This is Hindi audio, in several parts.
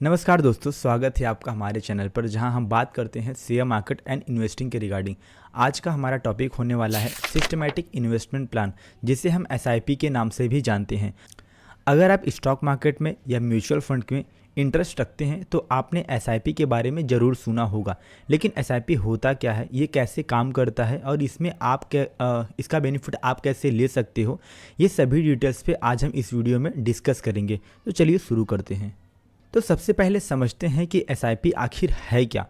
नमस्कार दोस्तों, स्वागत है आपका हमारे चैनल पर जहां हम बात करते हैं शेयर मार्केट एंड इन्वेस्टिंग के रिगार्डिंग। आज का हमारा टॉपिक होने वाला है सिस्टमैटिक इन्वेस्टमेंट प्लान, जिसे हम एसआईपी के नाम से भी जानते हैं। अगर आप स्टॉक मार्केट में या म्यूचुअल फंड में इंटरेस्ट रखते हैं तो आपने एसआईपी के बारे में ज़रूर सुना होगा। लेकिन एसआईपी होता क्या है, ये कैसे काम करता है और इसमें इसका बेनिफिट आप कैसे ले सकते हो, ये सभी डिटेल्स पे आज हम इस वीडियो में डिस्कस करेंगे। तो चलिए शुरू करते हैं। तो सबसे पहले समझते हैं कि एसआईपी आखिर है क्या।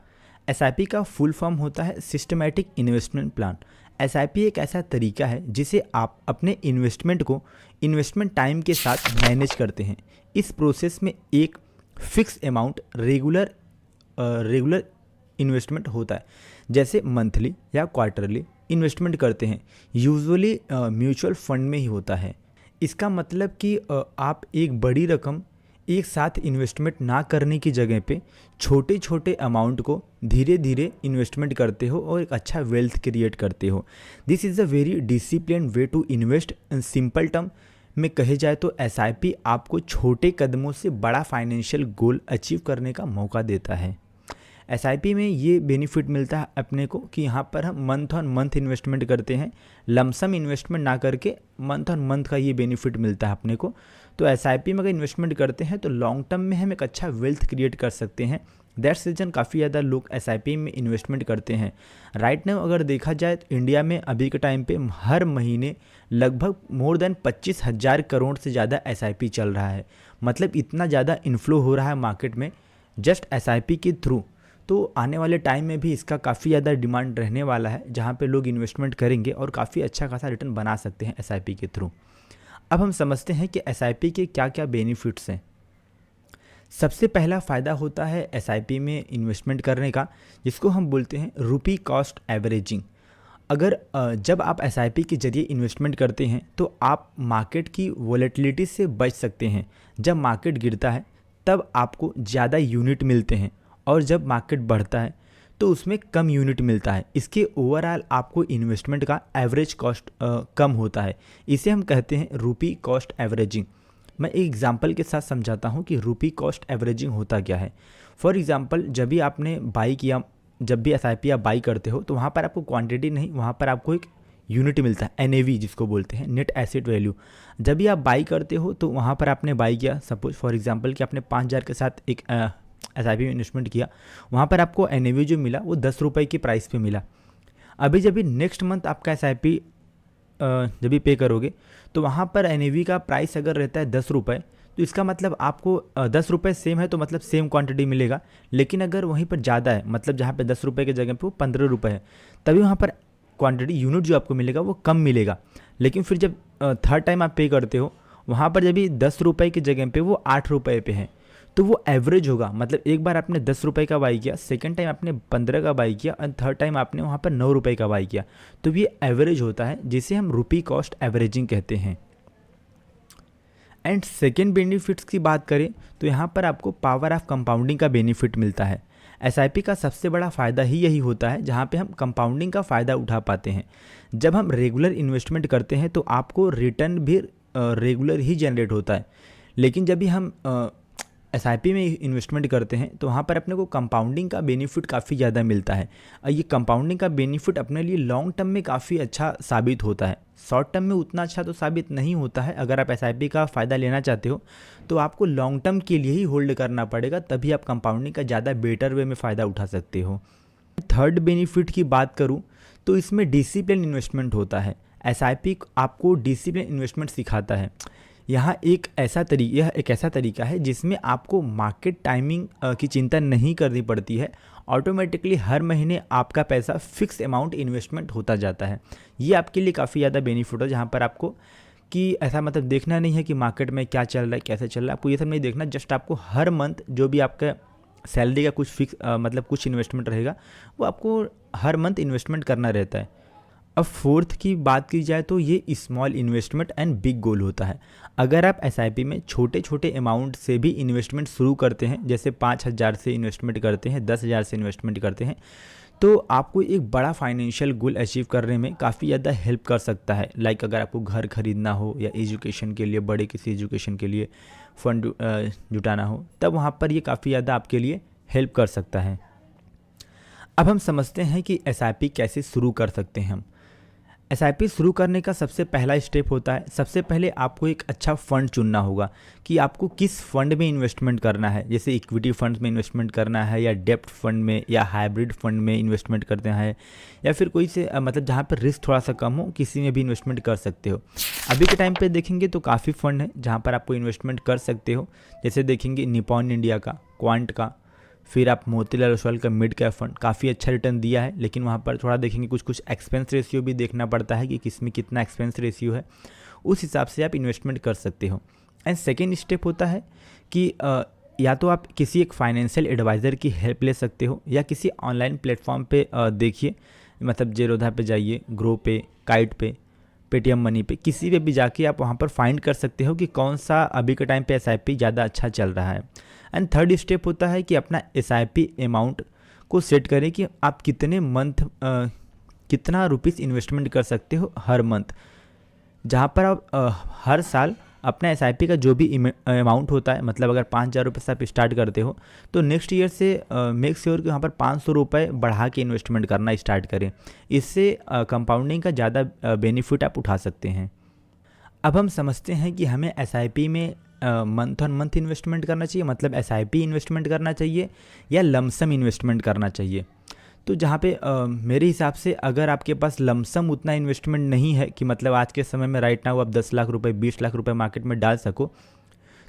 एसआईपी का फुल फॉर्म होता है सिस्टमैटिक इन्वेस्टमेंट प्लान। एसआईपी एक ऐसा तरीका है जिसे आप अपने इन्वेस्टमेंट को इन्वेस्टमेंट टाइम के साथ मैनेज करते हैं। इस प्रोसेस में एक फिक्स अमाउंट रेगुलर इन्वेस्टमेंट होता है, जैसे मंथली या क्वार्टरली इन्वेस्टमेंट करते हैं। यूजुअली म्यूचुअल फंड में ही होता है। इसका मतलब कि आप एक बड़ी रकम एक साथ इन्वेस्टमेंट ना करने की जगह पे छोटे छोटे अमाउंट को धीरे धीरे इन्वेस्टमेंट करते हो और एक अच्छा वेल्थ क्रिएट करते हो। This is a very discipline way to invest. In simple term में कहे जाए तो एसआईपी आपको छोटे कदमों से बड़ा फाइनेंशियल गोल अचीव करने का मौका देता है। एसआईपी में ये बेनिफिट मिलता है अपने को कि यहाँ पर हम मंथ ऑन मंथ इन्वेस्टमेंट करते हैं, लमसम इन्वेस्टमेंट ना करके मंथ ऑन मंथ का ये बेनिफिट मिलता है अपने को। तो एसआईपी में अगर इन्वेस्टमेंट करते हैं तो लॉन्ग टर्म में हम एक अच्छा वेल्थ क्रिएट कर सकते हैं। दैट्स रीजन काफ़ी ज़्यादा लोग एसआईपी में इन्वेस्टमेंट करते हैं। राइट नाउ अगर देखा जाए तो इंडिया में अभी के टाइम पे हर महीने लगभग मोर देन 25,000 करोड़ से ज़्यादा एसआईपी चल रहा है। मतलब इतना ज़्यादा इन्फ्लो हो रहा है मार्केट में जस्ट एसआईपी के थ्रू। तो आने वाले टाइम में भी इसका काफ़ी ज़्यादा डिमांड रहने वाला है, जहाँ पे लोग इन्वेस्टमेंट करेंगे और काफ़ी अच्छा खासा रिटर्न बना सकते हैं एसआईपी के थ्रू। अब हम समझते हैं कि एसआईपी के क्या क्या बेनिफिट्स हैं। सबसे पहला फ़ायदा होता है एसआईपी में इन्वेस्टमेंट करने का, जिसको हम बोलते हैं रुपी कॉस्ट एवरेजिंग। अगर जब आप एसआईपी के जरिए इन्वेस्टमेंट करते हैं तो आप मार्केट की वॉलेटिलिटी से बच सकते हैं। जब मार्केट गिरता है तब आपको ज़्यादा यूनिट मिलते हैं और जब मार्केट बढ़ता है तो उसमें कम यूनिट मिलता है। इसके ओवरऑल आपको इन्वेस्टमेंट का एवरेज कॉस्ट कम होता है। इसे हम कहते हैं रुपी कॉस्ट एवरेजिंग। मैं एक एग्जांपल के साथ समझाता हूँ कि रुपी कॉस्ट एवरेजिंग होता क्या है। फॉर एग्जांपल, जब भी आपने बाई किया, जब भी एसआईपी आप बाई करते हो तो वहाँ पर आपको क्वांटिटी नहीं, वहाँ पर आपको एक यूनिट मिलता है, एनएवी जिसको बोलते हैं, नेट एसेट वैल्यू। जब भी आप बाई करते हो तो वहाँ पर आपने बाई किया, सपोज फॉर एग्जाम्पल कि आपने 5,000 के साथ एक एसआईपी में इन्वेस्टमेंट किया, वहाँ पर आपको एनएवी जो मिला वो 10 रुपये की प्राइस पे मिला। अभी जब भी नेक्स्ट मंथ आपका एसआईपी जब भी पे करोगे तो वहाँ पर एनएवी का प्राइस अगर रहता है 10 रुपये, तो इसका मतलब आपको 10 रुपये सेम है तो मतलब सेम क्वांटिटी मिलेगा। लेकिन अगर वहीं पर ज़्यादा है, मतलब जहाँ पे 10 रुपये की जगह पे वो 15 रुपये है, तभी वहाँ पर क्वांटिटी यूनिट जो आपको मिलेगा वो कम मिलेगा। लेकिन फिर जब थर्ड टाइम आप पे करते हो, वहाँ पर जब भी 10 रुपये की जगह पे वो 8 रुपये पे है, तो वो एवरेज होगा। मतलब एक बार आपने 10 रुपये का बाई किया, सेकंड टाइम आपने 15 का बाई किया और थर्ड टाइम आपने वहाँ पर 9 रुपये का बाई किया, तो ये एवरेज होता है, जिसे हम रुपी कॉस्ट एवरेजिंग कहते हैं। एंड सेकेंड बेनिफिट्स की बात करें तो यहाँ पर आपको पावर ऑफ कंपाउंडिंग का बेनिफिट मिलता है। एसआईपी का सबसे बड़ा फ़ायदा ही यही होता है जहाँ पे हम कंपाउंडिंग का फ़ायदा उठा पाते हैं। जब हम रेगुलर इन्वेस्टमेंट करते हैं तो आपको रिटर्न भी रेगुलर ही जनरेट होता है। लेकिन जब भी हम एसआईपी में इन्वेस्टमेंट करते हैं तो वहाँ पर अपने को कंपाउंडिंग का बेनिफिट काफ़ी ज़्यादा मिलता है। और ये कंपाउंडिंग का बेनिफिट अपने लिए लॉन्ग टर्म में काफ़ी अच्छा साबित होता है। शॉर्ट टर्म में उतना अच्छा तो साबित नहीं होता है। अगर आप एसआईपी का फ़ायदा लेना चाहते हो तो आपको लॉन्ग टर्म के लिए ही होल्ड करना पड़ेगा, तभी आप कंपाउंडिंग का ज़्यादा बेटर वे में फ़ायदा उठा सकते हो। थर्ड बेनिफिट की बात करूँ तो इसमें डिसिप्लिन इन्वेस्टमेंट होता है। एसआईपी आपको डिसिप्लिन इन्वेस्टमेंट सिखाता है। यह एक ऐसा तरीका है जिसमें आपको मार्केट टाइमिंग की चिंता नहीं करनी पड़ती है। ऑटोमेटिकली हर महीने आपका पैसा फिक्स अमाउंट इन्वेस्टमेंट होता जाता है। ये आपके लिए काफ़ी ज़्यादा बेनिफिट है, जहाँ पर आपको कि ऐसा मतलब देखना नहीं है कि मार्केट में क्या चल रहा है, कैसे चल रहा है, आपको ये सब नहीं देखना। जस्ट आपको हर मंथ जो भी आपका सैलरी का कुछ फिक्स मतलब कुछ इन्वेस्टमेंट रहेगा, वो आपको हर मंथ इन्वेस्टमेंट करना रहता है। अब फोर्थ की बात की जाए तो ये small investment and big goal होता है। अगर आप एसआईपी में छोटे छोटे अमाउंट से भी इन्वेस्टमेंट शुरू करते हैं, जैसे 5,000 से इन्वेस्टमेंट करते हैं, 10,000 से इन्वेस्टमेंट करते हैं, तो आपको एक बड़ा फाइनेंशियल गोल अचीव करने में काफ़ी ज़्यादा हेल्प कर सकता है। लाइक अगर आपको घर खरीदना हो या एजुकेशन के लिए, बड़े किसी एजुकेशन के लिए, फंड जुटाना हो, तब वहाँ पर ये काफ़ी ज़्यादा आपके लिए हेल्प कर सकता है। अब हम समझते हैं कि एसआईपी कैसे शुरू कर सकते हैं हम। एसआईपी शुरू करने का सबसे पहला स्टेप होता है, सबसे पहले आपको एक अच्छा फ़ंड चुनना होगा कि आपको किस फंड में इन्वेस्टमेंट करना है। जैसे इक्विटी फंड में इन्वेस्टमेंट करना है, या डेब्ट फंड में, या हाइब्रिड फंड में इन्वेस्टमेंट करते हैं, या फिर कोई से मतलब जहाँ पर रिस्क थोड़ा सा कम हो, किसी में भी इन्वेस्टमेंट कर सकते हो। अभी के टाइम पे देखेंगे तो काफ़ी फंड है जहाँ पर आपको इन्वेस्टमेंट कर सकते हो। जैसे देखेंगे निपॉन इंडिया का, क्वांट का, फिर आप मोतीलाल ओसवाल का मिड कैप फंड काफ़ी अच्छा रिटर्न दिया है, लेकिन वहाँ पर थोड़ा देखेंगे कुछ एक्सपेंस रेशियो भी देखना पड़ता है कि किस में कितना एक्सपेंस रेशियो है, उस हिसाब से आप इन्वेस्टमेंट कर सकते हो। एंड सेकेंड स्टेप होता है कि या तो आप किसी एक फाइनेंशियल एडवाइज़र की हेल्प ले सकते हो, या किसी ऑनलाइन प्लेटफॉर्म पे देखिए, मतलब जेरोधा पे जाइए, ग्रो पे, काइट पे, पेटीएम मनी पे, किसी पे भी जाके आप वहाँ पर फाइंड कर सकते हो कि कौन सा अभी के टाइम पे एसआईपी ज़्यादा अच्छा चल रहा है। एंड थर्ड स्टेप होता है कि अपना एसआईपी अमाउंट को सेट करें कि आप कितने मंथ कितना रुपीस इन्वेस्टमेंट कर सकते हो हर मंथ, जहाँ पर आप हर साल अपना एसआईपी का जो भी अमाउंट होता है, मतलब अगर 5,000 रुपये से आप स्टार्ट करते हो तो नेक्स्ट ईयर से मेक श्योर कि वहाँ पर 500 रुपये बढ़ा के इन्वेस्टमेंट करना स्टार्ट करें। इससे कंपाउंडिंग का ज़्यादा बेनिफिट आप उठा सकते हैं। अब हम समझते हैं कि हमें एसआईपी में मंथ ऑन मंथ इन्वेस्टमेंट करना चाहिए, मतलब एसआईपी इन्वेस्टमेंट करना चाहिए, या लमसम इन्वेस्टमेंट करना चाहिए। तो जहाँ पे मेरे हिसाब से अगर आपके पास लमसम उतना इन्वेस्टमेंट नहीं है कि मतलब आज के समय में राइट नाउ आप 10 लाख रुपए 20 लाख रुपए मार्केट में डाल सको,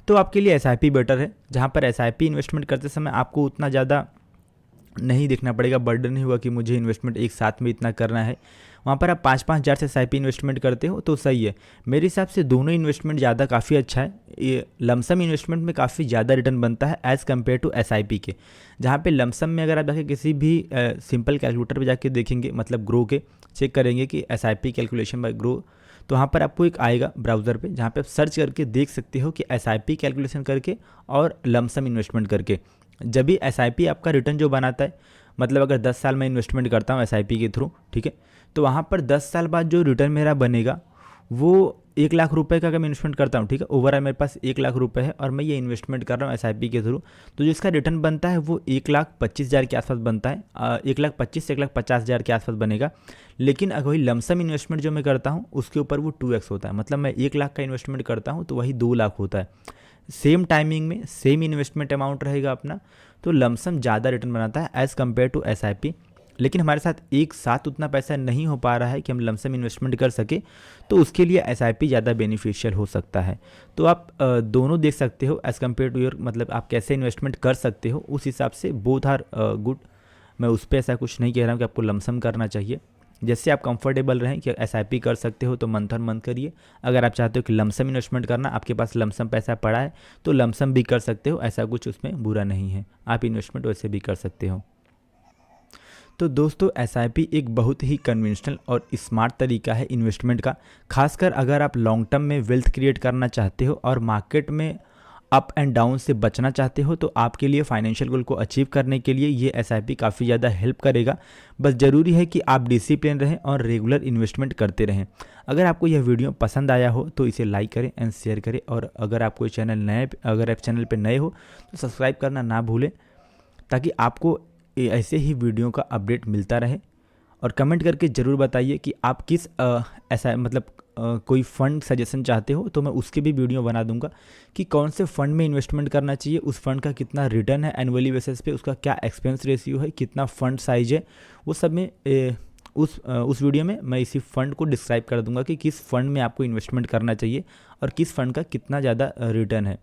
तो आपके लिए एसआईपी बेटर है। जहाँ पर एसआईपी इन्वेस्टमेंट करते समय आपको उतना ज़्यादा नहीं देखना पड़ेगा, बर्डन नहीं हुआ कि मुझे इन्वेस्टमेंट एक साथ में इतना करना है। वहाँ पर आप 5-5 हज़ार से एसआईपी इन्वेस्टमेंट करते हो तो सही है। मेरे हिसाब से दोनों इन्वेस्टमेंट ज़्यादा काफ़ी अच्छा है। ये लमसम इन्वेस्टमेंट में काफ़ी ज़्यादा रिटर्न बनता है एज़ कम्पेयर टू एसआईपी के। जहाँ पे लमसम में अगर आप जाके किसी भी सिंपल कैलकुलेटर पे जाके देखेंगे, मतलब ग्रो के चेक करेंगे कि एसआईपी कैलकुलेशन बाय ग्रो, तो वहाँ पर आपको एक आएगा ब्राउज़र पे जहाँ पे आप सर्च करके देख सकते हो कि एसआईपी कैलकुलेशन करके और लमसम इन्वेस्टमेंट करके जब भी एसआईपी आपका रिटर्न जो बनाता है, मतलब अगर 10 साल में इन्वेस्टमेंट करता हूँ एसआईपी के थ्रू, ठीक है, तो वहाँ पर 10 साल बाद जो रिटर्न मेरा बनेगा वो 1 लाख रुपए का अगर मैं इन्वेस्टमेंट करता हूँ, ठीक है, ओवरऑल मेरे पास 1 लाख रुपए है और मैं ये इन्वेस्टमेंट कर रहा हूँ एसआईपी के थ्रू, तो जो इसका रिटर्न बनता है वो 1,25,000 के आसपास बनता है। 1,25,000 से 1,50,000 के आसपास बनेगा। लेकिन अगर वही लमसम इन्वेस्टमेंट जो मैं करता हूँ उसके ऊपर वो 2x होता है, मतलब मैं 1 लाख का इन्वेस्टमेंट करता हूँ तो वही 2 लाख होता है। सेम टाइमिंग में सेम इन्वेस्टमेंट अमाउंट रहेगा अपना, तो लमसम ज़्यादा रिटर्न बनाता है एज़ कम्पेयर टू एसआईपी। लेकिन हमारे साथ एक साथ उतना पैसा नहीं हो पा रहा है कि हम लमसम इन्वेस्टमेंट कर सके, तो उसके लिए एसआईपी ज़्यादा बेनिफिशियल हो सकता है। तो आप दोनों देख सकते हो एज़ कम्पेयर टू योर, मतलब आप कैसे इन्वेस्टमेंट कर सकते हो उस हिसाब से बोथ आर गुड। मैं उस पर ऐसा कुछ नहीं कह रहा हूँ कि आपको लमसम करना चाहिए। जैसे आप कंफर्टेबल रहें कि एसआईपी कर सकते हो तो मंथ ऑन मंथ करिए। अगर आप चाहते हो कि लमसम इन्वेस्टमेंट करना, आपके पास लमसम पैसा पड़ा है तो लमसम भी कर सकते हो, ऐसा कुछ उसमें बुरा नहीं है, आप इन्वेस्टमेंट वैसे भी कर सकते हो। तो दोस्तों एसआईपी एक बहुत ही कन्वेंशनल और स्मार्ट तरीका है इन्वेस्टमेंट का, खासकर अगर आप लॉन्ग टर्म में वेल्थ क्रिएट करना चाहते हो और मार्केट में अप एंड डाउन से बचना चाहते हो, तो आपके लिए फाइनेंशियल गोल को अचीव करने के लिए ये एसआईपी काफ़ी ज़्यादा हेल्प करेगा। बस ज़रूरी है कि आप डिसिप्लिन रहें और रेगुलर इन्वेस्टमेंट करते रहें। अगर आपको यह वीडियो पसंद आया हो तो इसे लाइक करें एंड शेयर करें, और अगर आप चैनल पर नए हो तो सब्सक्राइब करना ना भूलें, ताकि आपको ऐसे ही वीडियो का अपडेट मिलता रहे। और कमेंट करके ज़रूर बताइए कि आप किस ऐसा मतलब कोई फ़ंड सजेशन चाहते हो तो मैं उसके भी वीडियो बना दूंगा कि कौन से फ़ंड में इन्वेस्टमेंट करना चाहिए, उस फंड का कितना रिटर्न है एनुअली बेसिस पे, उसका क्या एक्सपेंस रेशियो है, कितना फ़ंड साइज है, वो सब में उस वीडियो में मैं इसी फ़ंड को डिस्क्राइब कर दूंगा कि किस फ़ंड में आपको इन्वेस्टमेंट करना चाहिए और किस फ़ंड का कितना ज़्यादा रिटर्न है।